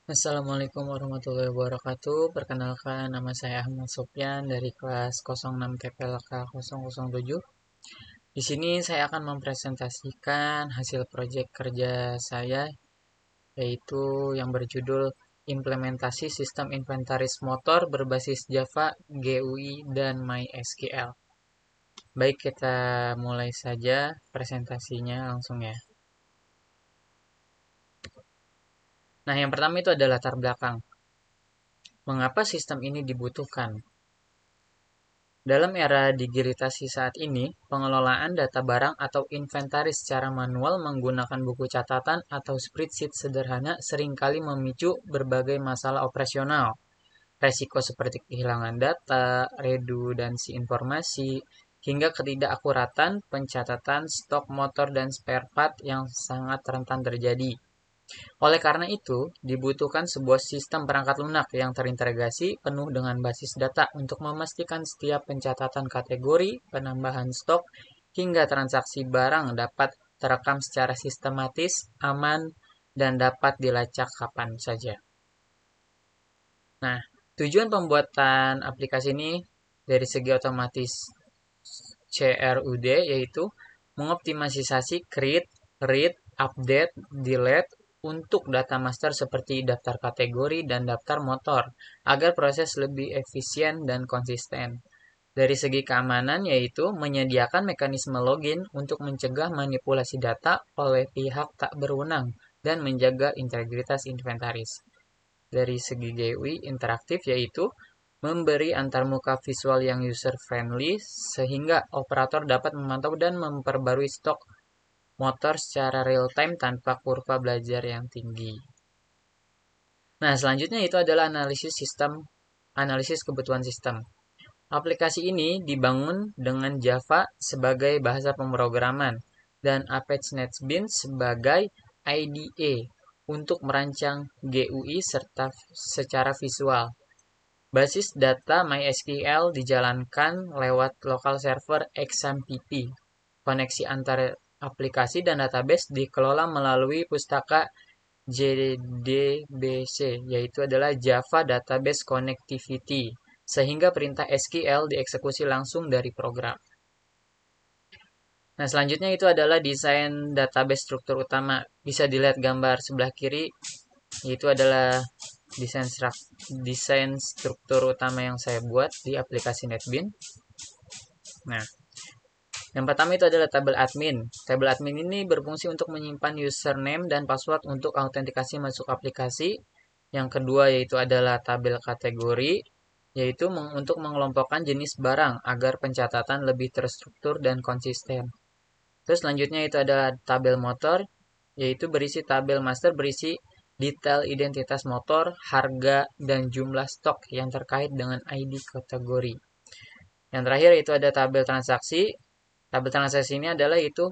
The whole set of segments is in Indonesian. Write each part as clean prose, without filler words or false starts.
Assalamualaikum warahmatullahi wabarakatuh. Perkenalkan, nama saya Ahmad Sopyan dari kelas 06 TPLK 007. Di sini saya akan mempresentasikan hasil proyek kerja saya, yaitu yang berjudul Implementasi Sistem Inventaris Motor berbasis Java, GUI, dan MySQL. Baik, kita mulai saja presentasinya langsung ya. Nah, yang pertama itu adalah latar belakang. Mengapa sistem ini dibutuhkan? Dalam era digitalisasi saat ini, pengelolaan data barang atau inventaris secara manual menggunakan buku catatan atau spreadsheet sederhana seringkali memicu berbagai masalah operasional. Resiko seperti kehilangan data, redundansi informasi, hingga ketidakakuratan pencatatan stok motor dan spare part yang sangat rentan terjadi. Oleh karena itu, dibutuhkan sebuah sistem perangkat lunak yang terintegrasi penuh dengan basis data untuk memastikan setiap pencatatan kategori, penambahan stok, hingga transaksi barang dapat terekam secara sistematis, aman, dan dapat dilacak kapan saja. Nah, tujuan pembuatan aplikasi ini dari segi otomatis CRUD yaitu mengoptimalisasi create, read, update, delete untuk data master seperti daftar kategori dan daftar motor agar proses lebih efisien dan konsisten. Dari segi keamanan yaitu menyediakan mekanisme login untuk mencegah manipulasi data oleh pihak tak berwenang dan menjaga integritas inventaris. Dari segi GUI interaktif yaitu memberi antarmuka visual yang user-friendly sehingga operator dapat memantau dan memperbarui stok motor secara real-time tanpa kurva belajar yang tinggi. Nah, selanjutnya itu adalah analisis kebutuhan sistem. Aplikasi ini dibangun dengan Java sebagai bahasa pemrograman dan Apache NetBeans sebagai IDE untuk merancang GUI serta secara visual. Basis data MySQL dijalankan lewat local server XAMPP. Koneksi antar aplikasi dan database dikelola melalui pustaka JDBC, yaitu adalah Java Database Connectivity, sehingga perintah SQL dieksekusi langsung dari program. Nah, selanjutnya itu adalah desain database struktur utama. Bisa dilihat gambar sebelah kiri, itu adalah desain struktur utama yang saya buat di aplikasi NetBeans. Nah, yang pertama itu adalah tabel admin. Tabel admin ini berfungsi untuk menyimpan username dan password untuk autentikasi masuk aplikasi. Yang kedua yaitu adalah tabel kategori, yaitu untuk mengelompokkan jenis barang agar pencatatan lebih terstruktur dan konsisten. Terus selanjutnya itu adalah tabel motor, yaitu berisi tabel master berisi detail identitas motor, harga, dan jumlah stok yang terkait dengan ID kategori. Yang terakhir itu ada tabel transaksi. Tabel transaksi ini adalah itu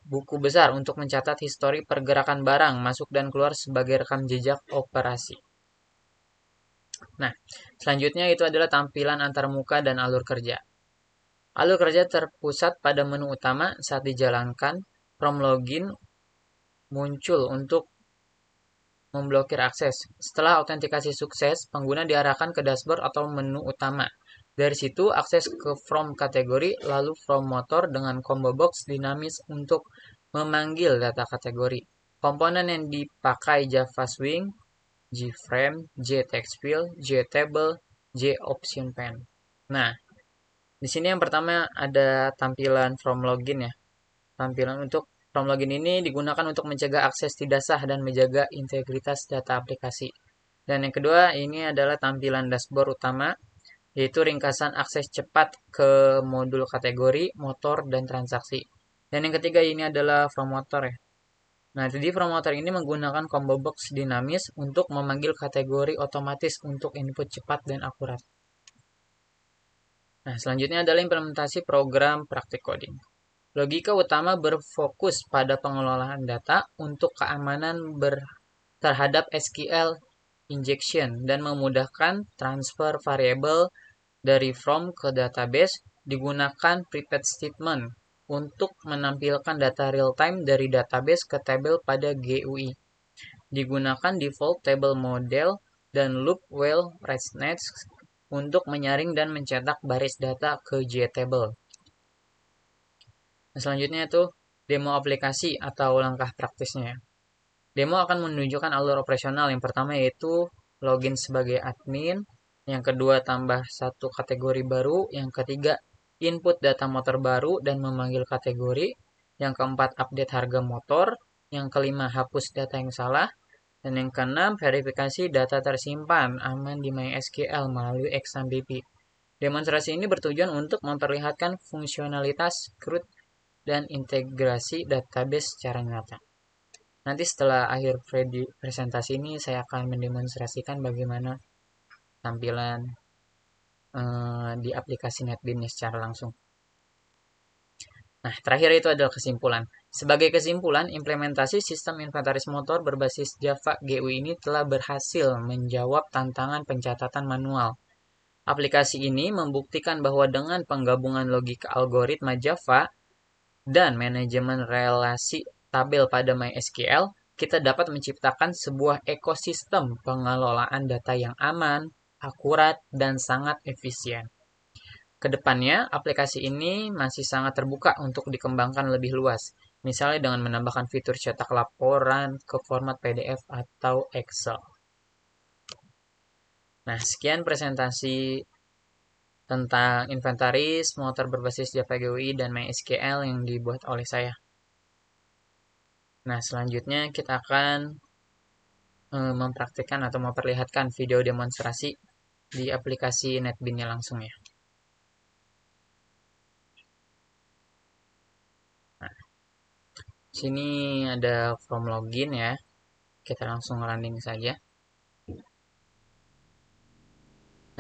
buku besar untuk mencatat histori pergerakan barang masuk dan keluar sebagai rekam jejak operasi. Nah, selanjutnya itu adalah tampilan antarmuka dan alur kerja. Alur kerja terpusat pada menu utama saat dijalankan. From login muncul untuk memblokir akses. Setelah autentikasi sukses, pengguna diarahkan ke dashboard atau menu utama. Dari situ, akses ke from kategori, lalu from motor dengan combo box dinamis untuk memanggil data kategori. Komponen yang dipakai Java Swing, JFrame, JTextFill, JTable, JOptionPan. Nah, di sini yang pertama ada tampilan from login ya. Tampilan untuk from login ini digunakan untuk mencegah akses tidak sah dan menjaga integritas data aplikasi. Dan yang kedua ini adalah tampilan dashboard utama, yaitu ringkasan akses cepat ke modul kategori, motor, dan transaksi. Dan yang ketiga ini adalah from motor ya. Nah, jadi from motor ini menggunakan combo box dinamis untuk memanggil kategori otomatis untuk input cepat dan akurat. Nah, selanjutnya adalah implementasi program praktik coding. Logika utama berfokus pada pengelolaan data untuk keamanan terhadap SQL injection dan memudahkan transfer variabel dari from ke database. Digunakan private statement untuk menampilkan data real-time dari database ke tabel pada GUI. Digunakan default table model dan loop while ResNet untuk menyaring dan mencetak baris data ke JTable. Nah, selanjutnya itu demo aplikasi atau langkah praktisnya. Demo akan menunjukkan alur operasional. Yang pertama yaitu login sebagai admin, yang kedua tambah satu kategori baru, yang ketiga input data motor baru dan memanggil kategori, yang keempat update harga motor, yang kelima hapus data yang salah, dan yang keenam verifikasi data tersimpan aman di MySQL melalui XMPP. Demonstrasi ini bertujuan untuk memperlihatkan fungsionalitas CRUD dan integrasi database secara nyata. Nanti setelah akhir presentasi ini saya akan mendemonstrasikan bagaimana tampilan di aplikasi NetBeans secara langsung. Nah, terakhir itu adalah kesimpulan. Sebagai kesimpulan, implementasi sistem inventaris motor berbasis Java GUI ini telah berhasil menjawab tantangan pencatatan manual. Aplikasi ini membuktikan bahwa dengan penggabungan logika algoritma Java dan manajemen relasi tabel pada MySQL, kita dapat menciptakan sebuah ekosistem pengelolaan data yang aman, akurat, dan sangat efisien. Kedepannya, aplikasi ini masih sangat terbuka untuk dikembangkan lebih luas, misalnya dengan menambahkan fitur cetak laporan ke format PDF atau Excel. Nah, sekian presentasi tentang inventaris, motor berbasis Java GUI, dan MySQL yang dibuat oleh saya. Nah, selanjutnya kita akan mempraktikkan atau memperlihatkan video demonstrasi di aplikasi NetBeans langsung ya. Nah, sini ada form login ya. Kita langsung running saja.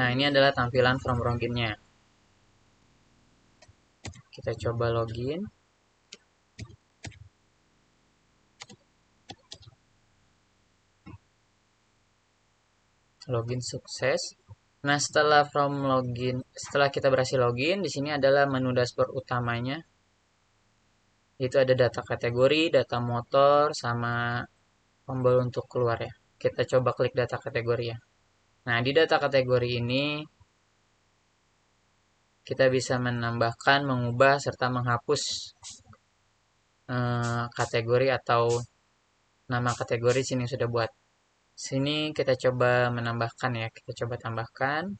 Nah, ini adalah tampilan form loginnya. Kita coba login. Login sukses. Nah, setelah kita berhasil login, di sini adalah menu dashboard utamanya. Itu ada data kategori, data motor, sama tombol untuk keluar ya. Kita coba klik data kategori ya. Nah, di data kategori ini kita bisa menambahkan, mengubah, serta menghapus kategori atau nama kategori sini sudah buat. Sini kita coba menambahkan ya. Kita coba tambahkan.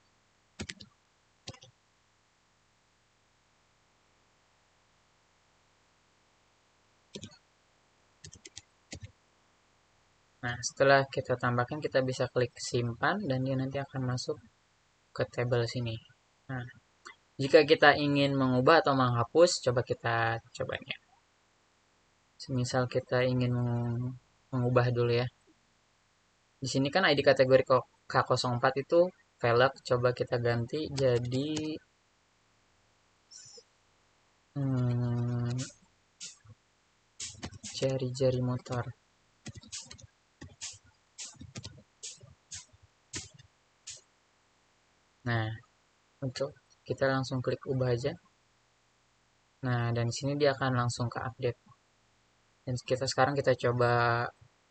Nah, setelah kita tambahkan, kita bisa klik simpan dan dia nanti akan masuk ke tabel sini. Nah, jika kita ingin mengubah atau menghapus, coba kita cobanya. Semisal kita ingin mengubah dulu ya. Di sini kan ID kategori K04 itu velg, coba kita ganti jadi jari-jari motor. Nah, untuk kita langsung klik ubah aja. Nah, dan di sini dia akan langsung ke update. Dan sekarang kita coba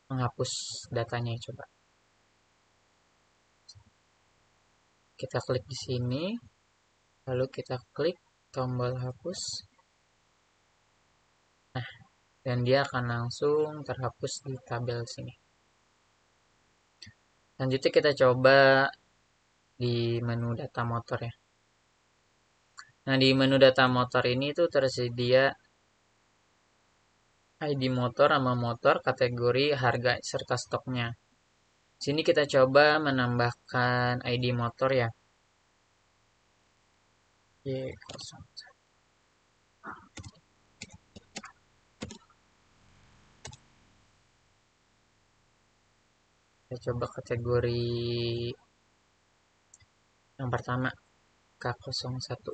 menghapus datanya, coba. Kita klik di sini, lalu kita klik tombol hapus. Nah, dan dia akan langsung terhapus di tabel sini. Selanjutnya kita coba di menu data motor ya. Nah, di menu data motor ini tuh tersedia ID motor, nama motor, kategori, harga, serta stoknya. Sini kita coba menambahkan ID motor ya. Y01. Kita coba kategori yang pertama, K01.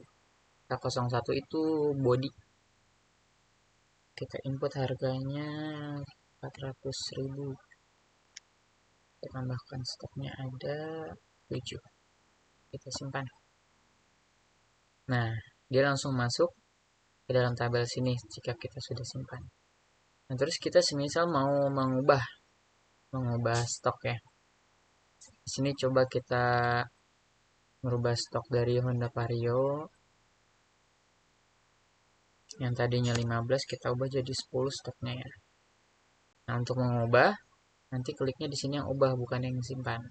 K01 itu body. Kita input harganya 400.000. Kita tambahkan stoknya ada 7. Kita simpan. Nah, dia langsung masuk ke dalam tabel sini jika kita sudah simpan. Nah, terus kita semisal mau mengubah mengubah stok ya. Di sini coba kita merubah stok dari Honda Vario yang tadinya 15 kita ubah jadi 10 stoknya ya. Nah, untuk mengubah nanti kliknya di sini yang ubah bukan yang simpan.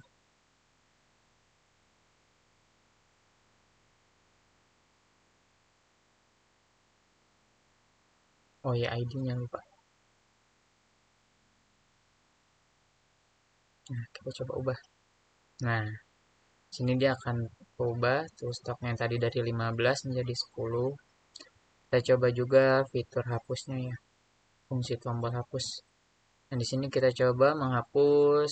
Oh ya, ID-nya lupa. Nah, kita coba ubah. Nah, sini dia akan ubah tuh stoknya yang tadi dari 15 menjadi 10. Kita coba juga fitur hapusnya ya, fungsi tombol hapus. Nah, di sini kita coba menghapus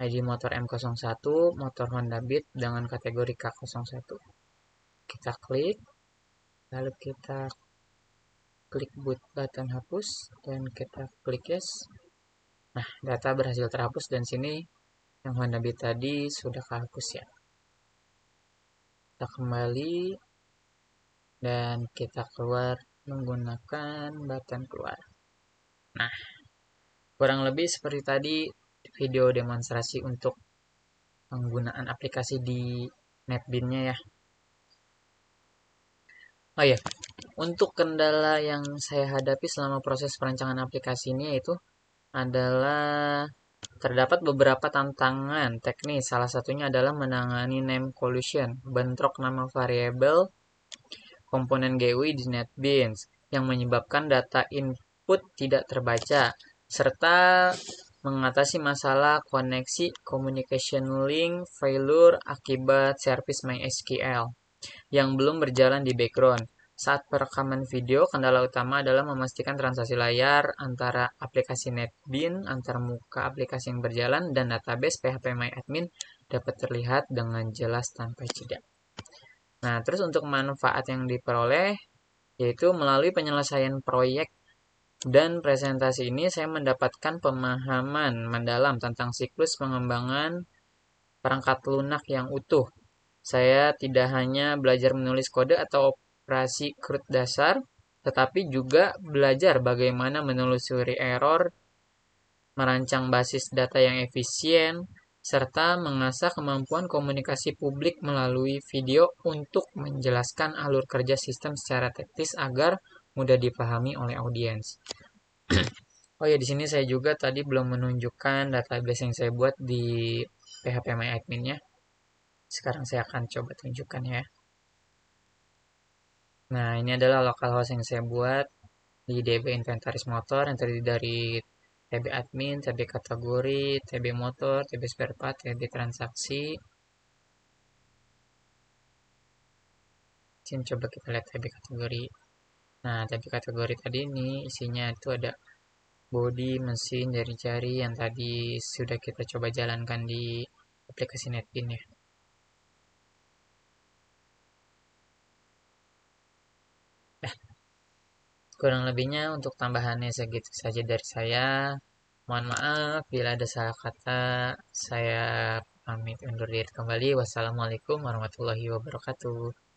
ID motor M01, motor Honda Beat dengan kategori K01. Kita klik, lalu kita klik button hapus dan kita klik yes. Nah, data berhasil terhapus dan sini yang Honda Beat tadi sudah kehapus ya. Kita kembali dan kita keluar menggunakan button keluar. Nah, kurang lebih seperti tadi video demonstrasi untuk penggunaan aplikasi di NetBeans-nya ya. Oh ya, untuk kendala yang saya hadapi selama proses perancangan aplikasi ini yaitu adalah terdapat beberapa tantangan teknis. Salah satunya adalah menangani name collision, bentrok nama variabel komponen GUI di NetBeans yang menyebabkan data input tidak terbaca, serta mengatasi masalah koneksi communication link failure akibat service MySQL yang belum berjalan di background. Saat perekaman video, kendala utama adalah memastikan transaksi layar antara aplikasi NetBeans, antar muka aplikasi yang berjalan, dan database phpMyAdmin dapat terlihat dengan jelas tanpa jeda. Nah, terus untuk manfaat yang diperoleh, yaitu melalui penyelesaian proyek dan presentasi ini saya mendapatkan pemahaman mendalam tentang siklus pengembangan perangkat lunak yang utuh. Saya tidak hanya belajar menulis kode atau operasi CRUD dasar, tetapi juga belajar bagaimana menelusuri error, merancang basis data yang efisien, serta mengasah kemampuan komunikasi publik melalui video untuk menjelaskan alur kerja sistem secara teknis agar mudah dipahami oleh audiens. Oh ya, di sini saya juga tadi belum menunjukkan database yang saya buat di phpMyAdmin-nya. Sekarang saya akan coba tunjukkan ya. Nah, ini adalah localhost yang saya buat di DB inventaris motor yang terdiri dari TB admin, TB kategori, TB motor, TB spare part, TB transaksi. Sini coba kita lihat TB kategori. Nah, TB kategori tadi ini isinya itu ada body, mesin, jari-jari yang tadi sudah kita coba jalankan di aplikasi NetBeans ya. Kurang lebihnya untuk tambahannya segitu saja dari saya. Mohon maaf bila ada salah kata. Saya pamit undur diri kembali. Wassalamualaikum warahmatullahi wabarakatuh.